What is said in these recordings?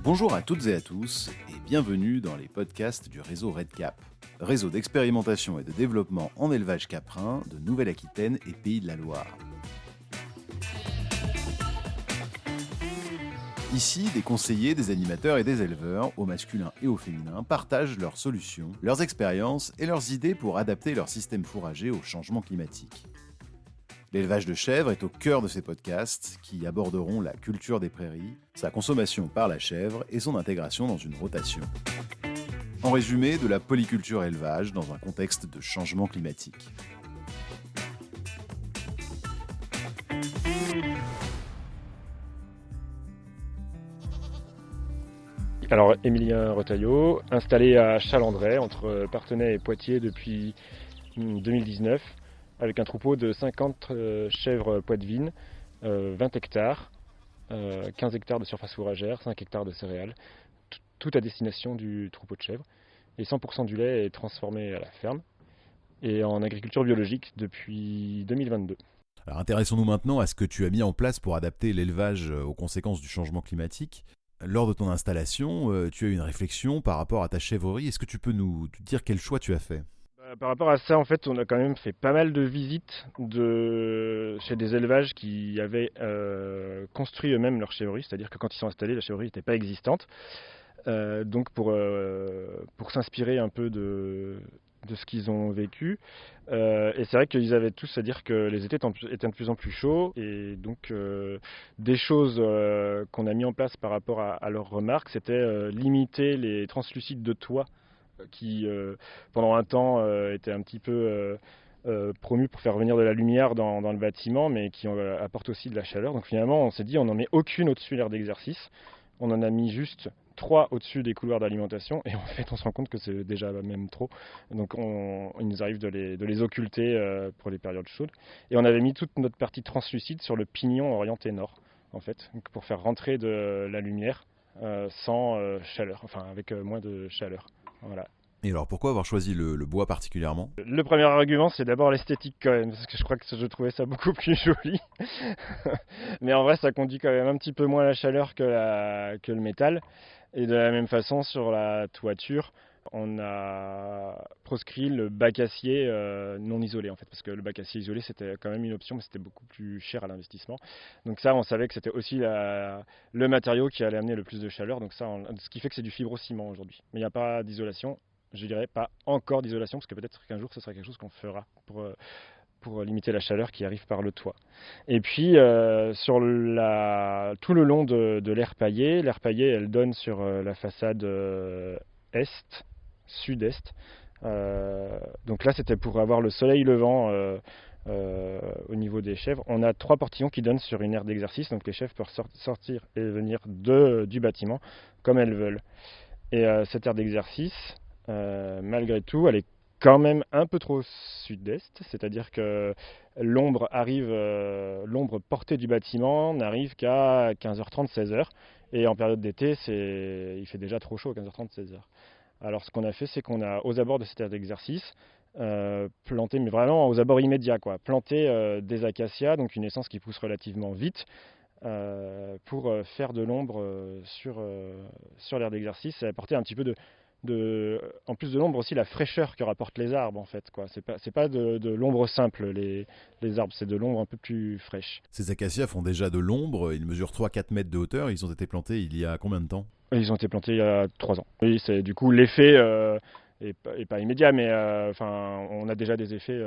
Bonjour à toutes et à tous et bienvenue dans les podcasts du réseau RedCap, réseau d'expérimentation et de développement en élevage caprin de Nouvelle-Aquitaine et Pays de la Loire. Ici, des conseillers, des animateurs et des éleveurs, au masculin et au féminin, partagent leurs solutions, leurs expériences et leurs idées pour adapter leur système fourrager au changement climatique. L'élevage de chèvres est au cœur de ces podcasts qui aborderont la culture des prairies, sa consommation par la chèvre et son intégration dans une rotation. En résumé, de la polyculture élevage dans un contexte de changement climatique. Alors, Émilien Retailleau, installé à Chalandray, entre Parthenay et Poitiers depuis 2019, avec un troupeau de 50 chèvres poitevines, 20 hectares, 15 hectares de surface fourragère, 5 hectares de céréales, tout à destination du troupeau de chèvres. Et 100% du lait est transformé à la ferme et en agriculture biologique depuis 2022. Alors intéressons-nous maintenant à ce que tu as mis en place pour adapter l'élevage aux conséquences du changement climatique. Lors de ton installation, tu as eu une réflexion par rapport à ta chèvrerie. Est-ce que tu peux nous dire quel choix tu as fait ? Par rapport à ça, en fait, on a quand même fait pas mal de visites chez des élevages qui avaient construit eux-mêmes leur chèvrerie, c'est-à-dire que quand ils sont installés, la chèvrerie n'était pas existante. Donc pour s'inspirer un peu de ce qu'ils ont vécu. Et c'est vrai qu'ils avaient tous à dire que les étés étaient de plus en plus chauds. Et donc des choses qu'on a mis en place par rapport à leurs remarques, c'était limiter les translucides de toit qui pendant un temps étaient un petit peu promus pour faire venir de la lumière dans le bâtiment, mais qui apportent aussi de la chaleur. Donc finalement, on s'est dit on n'en met aucune au-dessus de l'aire d'exercice. On en a mis juste 3 au-dessus des couloirs d'alimentation, et en fait on se rend compte que c'est déjà même trop. Donc il nous arrive de les occulter pour les périodes chaudes. Et on avait mis toute notre partie translucide sur le pignon orienté nord, en fait, donc pour faire rentrer de la lumière sans chaleur, enfin avec moins de chaleur. Voilà. Et alors pourquoi avoir choisi le bois particulièrement ? Le premier argument, c'est d'abord l'esthétique quand même, parce que je crois que je trouvais ça beaucoup plus joli. Mais en vrai, ça conduit quand même un petit peu moins la chaleur que le métal. Et de la même façon, sur la toiture, on a proscrit le bac acier non isolé, en fait, parce que le bac acier isolé, c'était quand même une option, mais c'était beaucoup plus cher à l'investissement. Donc ça, on savait que c'était aussi le matériau qui allait amener le plus de chaleur. Donc ça, ce qui fait que c'est du fibrociment aujourd'hui. Mais il n'y a pas d'isolation. Je dirais pas encore d'isolation, parce que peut-être qu'un jour ce sera quelque chose qu'on fera pour limiter la chaleur qui arrive par le toit. Et puis sur tout le long de l'aire paillée, elle donne sur la façade est, sud-est. Donc là c'était pour avoir le soleil levant au niveau des chèvres. On a 3 portillons qui donnent sur une aire d'exercice, donc les chèvres peuvent sortir et venir du bâtiment comme elles veulent. Et cette aire d'exercice, malgré tout, elle est quand même un peu trop sud-est, c'est-à-dire que l'ombre portée du bâtiment n'arrive qu'à 15h30, 16h, et en période d'été, il fait déjà trop chaud à 15h30, 16h. Alors ce qu'on a fait, c'est qu'on a, aux abords de cette aire d'exercice, planté, mais vraiment aux abords immédiats, planté des acacias, donc une essence qui pousse relativement vite, pour faire de l'ombre sur l'aire d'exercice et apporter un petit peu en plus de l'ombre aussi la fraîcheur que rapportent les arbres en fait. C'est pas de l'ombre simple les arbres, c'est de l'ombre un peu plus fraîche. Ces acacias font déjà de l'ombre, ils mesurent 3-4 mètres de hauteur, ils ont été plantés il y a combien de temps ? Ils ont été plantés il y a 3 ans. Oui, c'est du coup l'effet est pas immédiat, mais on a déjà des effets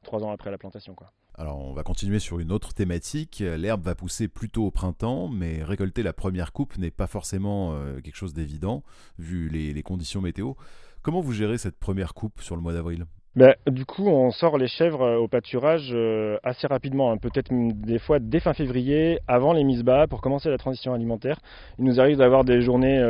3 ans après la plantation, quoi. Alors on va continuer sur une autre thématique. L'herbe va pousser plutôt au printemps, mais récolter la première coupe n'est pas forcément quelque chose d'évident, vu les conditions météo. Comment vous gérez cette première coupe sur le mois d'avril ? Du coup, on sort les chèvres au pâturage assez rapidement, peut-être des fois dès fin février, avant les mises bas, pour commencer la transition alimentaire. Il nous arrive d'avoir des journées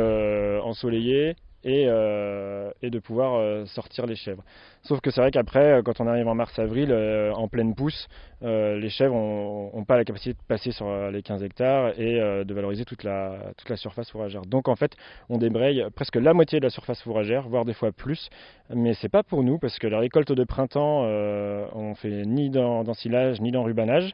ensoleillées et de pouvoir sortir les chèvres. Sauf que c'est vrai qu'après, quand on arrive en mars-avril, en pleine pousse, les chèvres n'ont pas la capacité de passer sur les 15 hectares et de valoriser toute la surface fourragère. Donc en fait, on débraye presque la moitié de la surface fourragère, voire des fois plus. Mais c'est pas pour nous, parce que la récolte de printemps, on fait ni d'ensilage, ni d'enrubanage.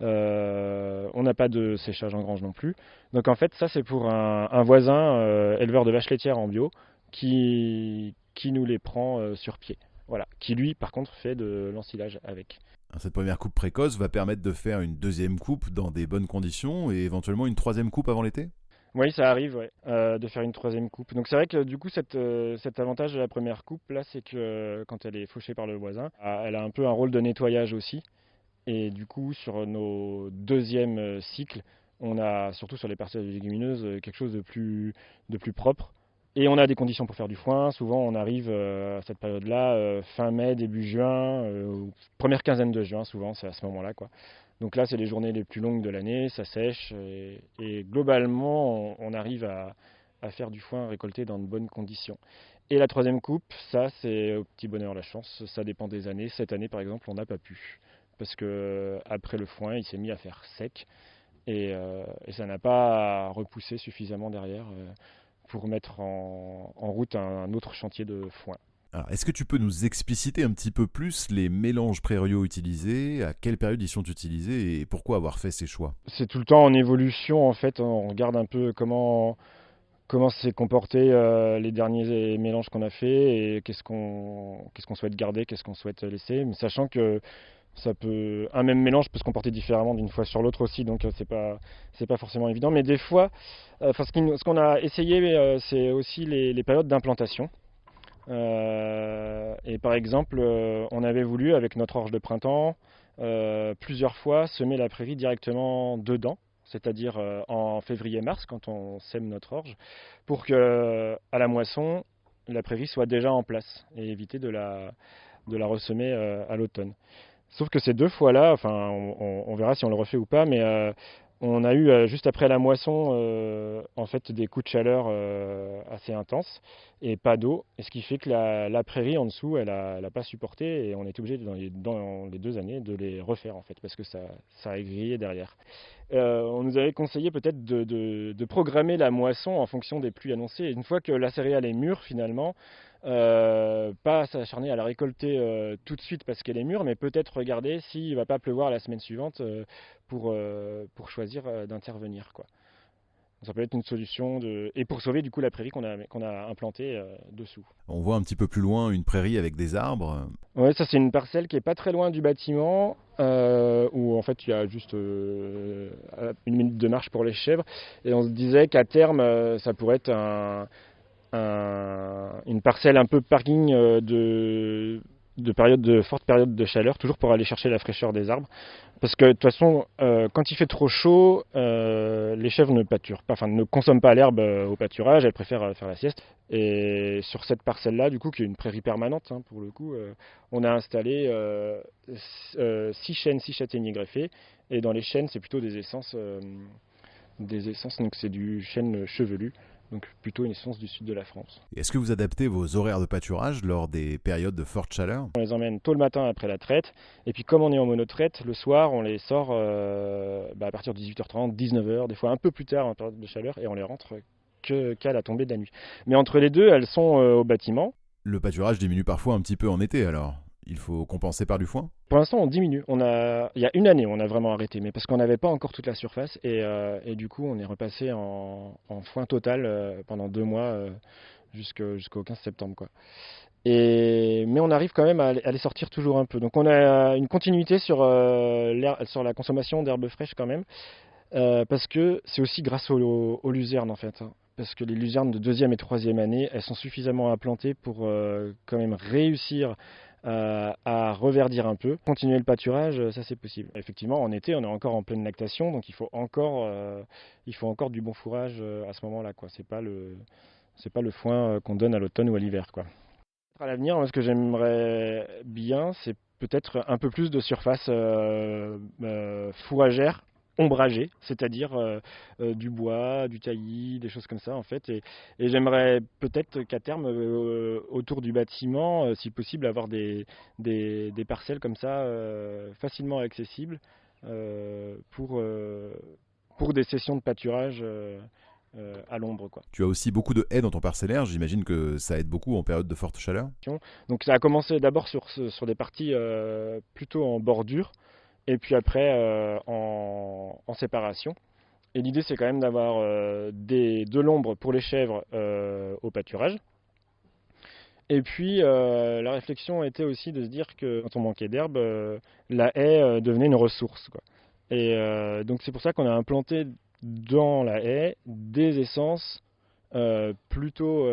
On n'a pas de séchage en grange non plus. Donc en fait, ça c'est pour un voisin éleveur de vaches laitières en bio qui nous les prend sur pied. Voilà, qui lui par contre fait de l'ensilage avec. Cette première coupe précoce va permettre de faire une deuxième coupe dans des bonnes conditions et éventuellement une troisième coupe avant l'été? Oui, ça arrive, ouais, de faire une troisième coupe. Donc c'est vrai que du coup, cet avantage de la première coupe, là, c'est que quand elle est fauchée par le voisin, elle a un peu un rôle de nettoyage aussi. Et du coup, sur nos deuxièmes cycles, on a, surtout sur les parcelles légumineuses, quelque chose de plus propre. Et on a des conditions pour faire du foin. Souvent, on arrive à cette période-là, fin mai, début juin, première quinzaine de juin, souvent, c'est à ce moment-là, quoi. Donc là, c'est les journées les plus longues de l'année, ça sèche, et globalement, on arrive à faire du foin récolté dans de bonnes conditions. Et la troisième coupe, ça, c'est au petit bonheur la chance, ça dépend des années. Cette année, par exemple, on n'a pas pu, parce que après le foin, il s'est mis à faire sec, et ça n'a pas repoussé suffisamment derrière pour mettre en route un autre chantier de foin. Alors, est-ce que tu peux nous expliciter un petit peu plus les mélanges prairies utilisés, à quelle période ils sont utilisés et pourquoi avoir fait ces choix? C'est tout le temps en évolution en fait, on regarde un peu comment s'est comporté les derniers mélanges qu'on a fait et qu'est-ce qu'on souhaite garder, qu'est-ce qu'on souhaite laisser, mais sachant que un même mélange peut se comporter différemment d'une fois sur l'autre aussi, donc c'est pas forcément évident, mais des fois, ce qu'on a essayé, c'est aussi les périodes d'implantation. Et par exemple, on avait voulu, avec notre orge de printemps, plusieurs fois semer la prairie directement dedans, c'est-à-dire en février-mars, quand on sème notre orge, pour que à la moisson, la prairie soit déjà en place et éviter de la ressemer à l'automne. Sauf que ces deux fois-là, enfin, on verra si on le refait ou pas, mais on a eu juste après la moisson en fait des coups de chaleur assez intenses et pas d'eau, et ce qui fait que la prairie en dessous elle a pas supporté, et on est obligé dans les 2 années de les refaire en fait, parce que ça a grillé derrière. On nous avait conseillé peut-être de programmer la moisson en fonction des pluies annoncées, et une fois que la céréale est mûre finalement, pas s'acharner à la récolter tout de suite parce qu'elle est mûre, mais peut-être regarder s'il ne va pas pleuvoir la semaine suivante pour choisir d'intervenir, quoi. Ça peut être une solution et pour sauver du coup la prairie qu'on a implantée dessous. On voit un petit peu plus loin une prairie avec des arbres. Ouais, ça c'est une parcelle qui est pas très loin du bâtiment, où en fait il y a juste 1 minute de marche pour les chèvres, et on se disait qu'à terme ça pourrait être une parcelle un peu parking de forte période de chaleur, toujours pour aller chercher la fraîcheur des arbres. Parce que de toute façon, quand il fait trop chaud, les chèvres ne pâturent pas, enfin ne consomment pas l'herbe au pâturage, elles préfèrent faire la sieste. Et sur cette parcelle-là, du coup, qui est une prairie permanente, hein, pour le coup, on a installé 6 chênes, 6 châtaigniers greffés. Et dans les chênes, c'est plutôt des essences, donc c'est du chêne chevelu. Donc plutôt une essence du sud de la France. Est-ce que vous adaptez vos horaires de pâturage lors des périodes de forte chaleur? On les emmène tôt le matin après la traite, et puis comme on est en monotraite, le soir on les sort à partir de 18h30, 19h, des fois un peu plus tard en période de chaleur, et on les rentre qu'à la tombée de la nuit. Mais entre les deux, elles sont au bâtiment. Le pâturage diminue parfois un petit peu en été alors. Il faut compenser par du foin? Pour l'instant, on diminue. Il y a une année, on a vraiment arrêté, mais parce qu'on n'avait pas encore toute la surface, et du coup, on est repassé en foin total pendant 2 mois jusqu'au 15 septembre, quoi. Mais on arrive quand même à les sortir toujours un peu. Donc on a une continuité sur la consommation d'herbes fraîches quand même, parce que c'est aussi grâce aux luzernes en fait, hein. Parce que les luzernes de deuxième et troisième année, elles sont suffisamment implantées pour quand même réussir à reverdir un peu. Continuer le pâturage, ça c'est possible. Effectivement, en été, on est encore en pleine lactation, donc il faut encore du bon fourrage à ce moment-là, quoi. C'est pas le foin qu'on donne à l'automne ou à l'hiver, quoi. À l'avenir, moi, ce que j'aimerais bien, c'est peut-être un peu plus de surface fourragère ombragées, c'est-à-dire du bois, du taillis, des choses comme ça en fait. Et j'aimerais peut-être qu'à terme, autour du bâtiment, si possible, avoir des parcelles comme ça facilement accessibles pour des sessions de pâturage à l'ombre, quoi. Tu as aussi beaucoup de haies dans ton parcellaire, j'imagine que ça aide beaucoup en période de forte chaleur. Donc ça a commencé d'abord sur des parties plutôt en bordure, et puis après en séparation. Et l'idée c'est quand même d'avoir de l'ombre pour les chèvres au pâturage. Et puis la réflexion était aussi de se dire que quand on manquait d'herbe, la haie devenait une ressource, quoi. Et donc c'est pour ça qu'on a implanté dans la haie des essences plutôt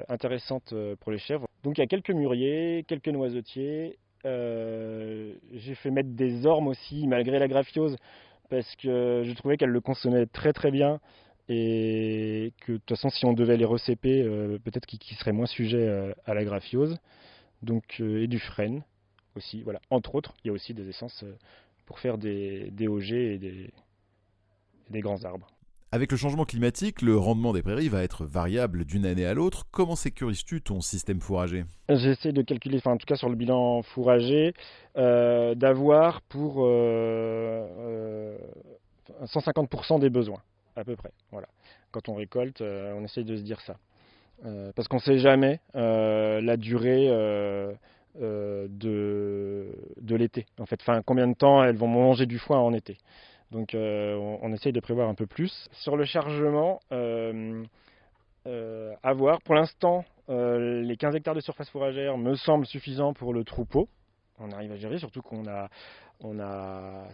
intéressantes pour les chèvres. Donc il y a quelques mûriers, quelques noisetiers. J'ai fait mettre des ormes aussi, malgré la graphiose, parce que je trouvais qu'elles le consommaient très très bien. Et que de toute façon, si on devait les recéper, peut-être qu'ils seraient moins sujets à la graphiose. Donc, et du frêne aussi, voilà. Entre autres, il y a aussi des essences pour faire des OG et des grands arbres. Avec le changement climatique, le rendement des prairies va être variable d'une année à l'autre. Comment sécurises-tu ton système fourrager? J'essaie de calculer, enfin en tout cas sur le bilan fourrager, d'avoir pour 150% des besoins, à peu près. Voilà. Quand on récolte, on essaye de se dire ça. Parce qu'on ne sait jamais la durée de l'été. En fait, enfin, combien de temps elles vont manger du foin en été. Donc on essaye de prévoir un peu plus. Sur le chargement, à voir. Pour l'instant, les 15 hectares de surface fourragère me semblent suffisants pour le troupeau. On arrive à gérer, surtout qu'on a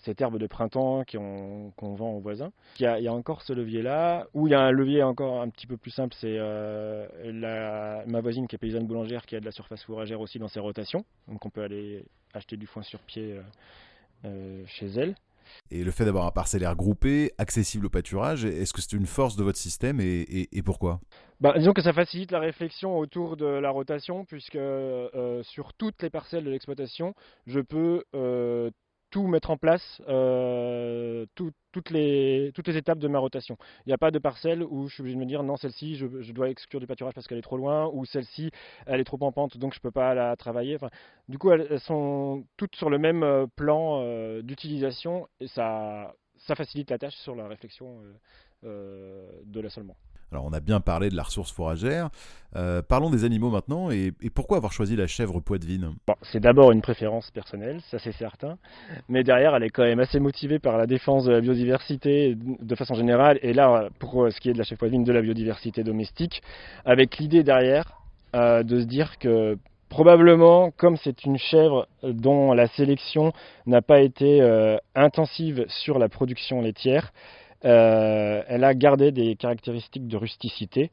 cette herbe de printemps qu'on vend aux voisins. Il y a encore ce levier-là, où il y a un levier encore un petit peu plus simple, c'est ma voisine qui est paysanne boulangère qui a de la surface fourragère aussi dans ses rotations. Donc on peut aller acheter du foin sur pied chez elle. Et le fait d'avoir un parcellaire groupé, accessible au pâturage, est-ce que c'est une force de votre système et pourquoi? Disons que ça facilite la réflexion autour de la rotation, puisque sur toutes les parcelles de l'exploitation, je peux tout mettre en place, toutes les étapes de ma rotation. Il n'y a pas de parcelle où je suis obligé de me dire non, celle-ci, je dois exclure du pâturage parce qu'elle est trop loin, ou celle-ci, elle est trop en pente, donc je ne peux pas la travailler. Enfin, du coup, elles sont toutes sur le même plan d'utilisation, et ça facilite la tâche sur la réflexion de l'assolement. Alors on a bien parlé de la ressource fourragère, parlons des animaux maintenant, et pourquoi avoir choisi la chèvre poitevine? Bon, c'est d'abord une préférence personnelle, ça c'est certain, mais derrière elle est quand même assez motivée par la défense de la biodiversité de façon générale, et là pour ce qui est de la chèvre poitevine, de la biodiversité domestique, avec l'idée derrière de se dire que probablement, comme c'est une chèvre dont la sélection n'a pas été intensive sur la production laitière, elle a gardé des caractéristiques de rusticité.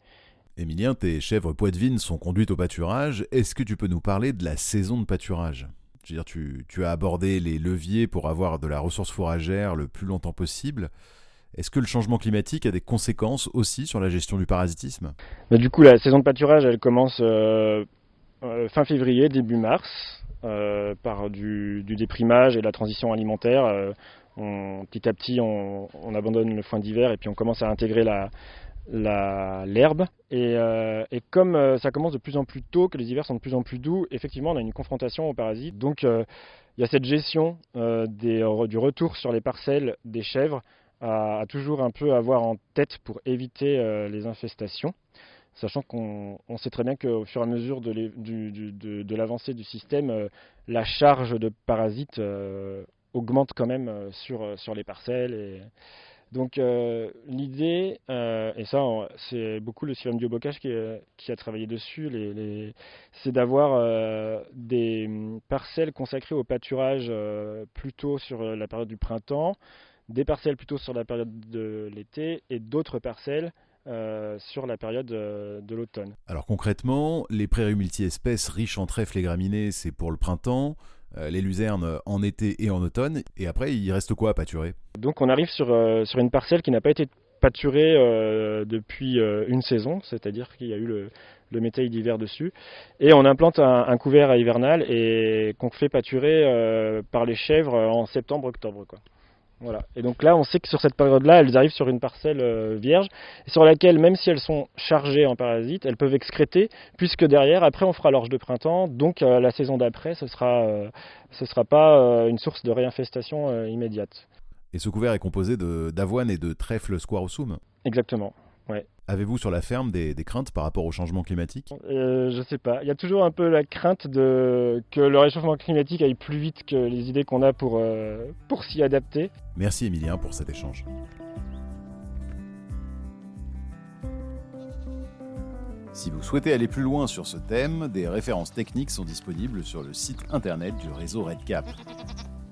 Émilien, tes chèvres poitevines sont conduites au pâturage. Est-ce que tu peux nous parler de la saison de pâturage? Je veux dire, tu as abordé les leviers pour avoir de la ressource fourragère le plus longtemps possible. Est-ce que le changement climatique a des conséquences aussi sur la gestion du parasitisme? Du coup, la saison de pâturage, elle commence fin février, début mars, par du déprimage et la transition alimentaire. Petit à petit, on abandonne le foin d'hiver et puis on commence à intégrer l'herbe. Et comme ça commence de plus en plus tôt, que les hivers sont de plus en plus doux, effectivement, on a une confrontation aux parasites. Donc, il y a cette gestion du retour sur les parcelles des chèvres à toujours un peu avoir en tête pour éviter les infestations. Sachant qu'on sait très bien qu'au fur et à mesure de l'avancée du système, la charge de parasites augmente quand même sur les parcelles. Et donc l'idée, et ça c'est beaucoup le Sylvain Biobocage qui a travaillé dessus, c'est d'avoir des parcelles consacrées au pâturage plutôt sur la période du printemps, des parcelles plutôt sur la période de l'été et d'autres parcelles sur la période de l'automne. Alors concrètement, les prairies multi-espèces riches en trèfles et graminées, c'est pour le printemps, les luzernes en été et en automne, et après il reste quoi à pâturer? Donc on arrive sur une parcelle qui n'a pas été pâturée depuis une saison, c'est-à-dire qu'il y a eu le métail d'hiver dessus, et on implante un couvert hivernal et qu'on fait pâturer par les chèvres en septembre-octobre, quoi. Voilà. Et donc là, on sait que sur cette période-là, elles arrivent sur une parcelle vierge, sur laquelle, même si elles sont chargées en parasites, elles peuvent excréter, puisque derrière, après, on fera l'orge de printemps, donc la saison d'après, ce sera pas une source de réinfestation immédiate. Et ce couvert est composé d'avoine et de trèfle squarosum. Exactement. Ouais. Avez-vous sur la ferme des craintes par rapport au changement climatique ? Je sais pas. Il y a toujours un peu la crainte que le réchauffement climatique aille plus vite que les idées qu'on a pour s'y adapter. Merci Emilien pour cet échange. Si vous souhaitez aller plus loin sur ce thème, des références techniques sont disponibles sur le site internet du réseau REDCap.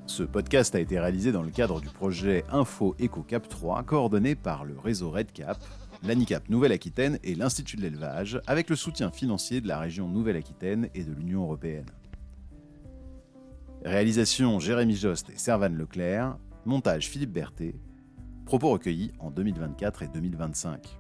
Ce podcast a été réalisé dans le cadre du projet Info Éco Cap 3, coordonné par le réseau REDCap, l'ANICAP Nouvelle-Aquitaine et l'Institut de l'élevage, avec le soutien financier de la région Nouvelle-Aquitaine et de l'Union européenne. Réalisation Jérémy Jost et Servane Leclerc, montage Philippe Berthet, propos recueillis en 2024 et 2025.